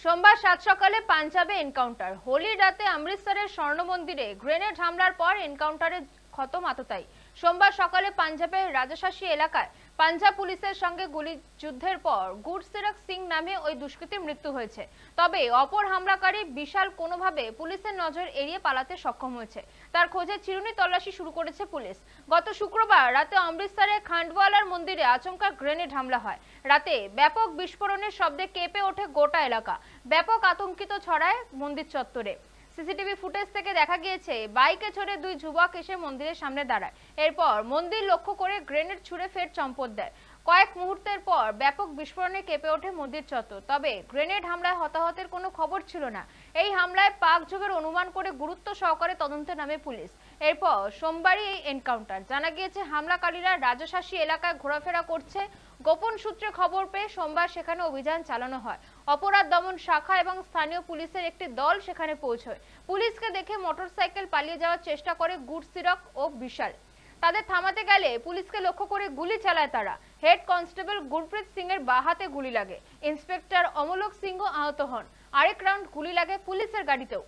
সোমবার সাত সকালে পাঞ্জাবে এনকাউন্টার। হোলির রাতে অমৃতসরের স্বর্ণ মন্দিরে গ্রেনেড হামলার পর এনকাউন্টারে ক্ষত মাততাই। সোমবার সকালে পাঞ্জাবের রাজশাসী এলাকায় পাঞ্জাব পুলিশের সঙ্গে গুলিযুদ্ধের পর গুরসিরক সিং নামে ওই দুষ্কৃতীর মৃত্যু হয়েছে। তবে অপর হামলাকারী বিশাল কোনোভাবে পুলিশের নজর এড়িয়ে পালাতে সক্ষম হয়েছে। তার খোঁজে চিরুনি তল্লাশি শুরু করেছে পুলিশ। গত শুক্রবার রাতে অমৃতসরের খান্ডওয়ালার মন্দিরে আচমকা গ্রেনেড হামলা হয়। রাতে ব্যাপক বিস্ফোরণের শব্দে কেঁপে ওঠে গোটা এলাকা। ব্যাপক আতঙ্কিত ছড়ায় মন্দির চত্বরে। সিসিটিভি ফুটেজ থেকে দেখা গিয়েছে বাইকে চড়ে দুই যুবক এসে মন্দিরের সামনে দাঁড়ায়। এরপর মন্দির লক্ষ্য করে গ্রেনেড ছুড়ে ফের চম্পট দেয়। কয়েক মুহূর্তের পর ব্যাপক বিস্ফোরণে কেঁপে ওঠে মন্দির চত্বর। তবে গ্রেনেড হামলায় হতাহতের কোনো খবর ছিল না। এই হামলায় পাক যুগের অনুমান করে গুরুত্ব সহকারে তদন্তে নামে পুলিশ। এরপর সোমবারই এই এনকাউন্টার। জানা গিয়েছে হামলাকারীরা রাজশাসী এলাকায় ঘোরাফেরা করছে। গোপন সূত্রে খবর পেয়ে সোমবার সেখানে অভিযান চালানো হয়। অপরাধ দমন শাখা এবং স্থানীয় পুলিশের একটি দল সেখানে পৌঁছয়। পুলিশকে দেখে মোটরসাইকেল পালিয়ে যাওয়ার চেষ্টা করে গুরসিরক ও বিশাল। তাদের থামাতে গেলে পুলিশকে লক্ষ্য করে গুলি চালায় তারা। হেড কনস্টেবল গুরপ্রীত সিং এর বাঁ হাতে গুলি লাগে। ইন্সপেক্টর অমলোক সিংও আহত হন। আরেক রাউন্ড গুলি লাগে পুলিশের গাড়িতেও।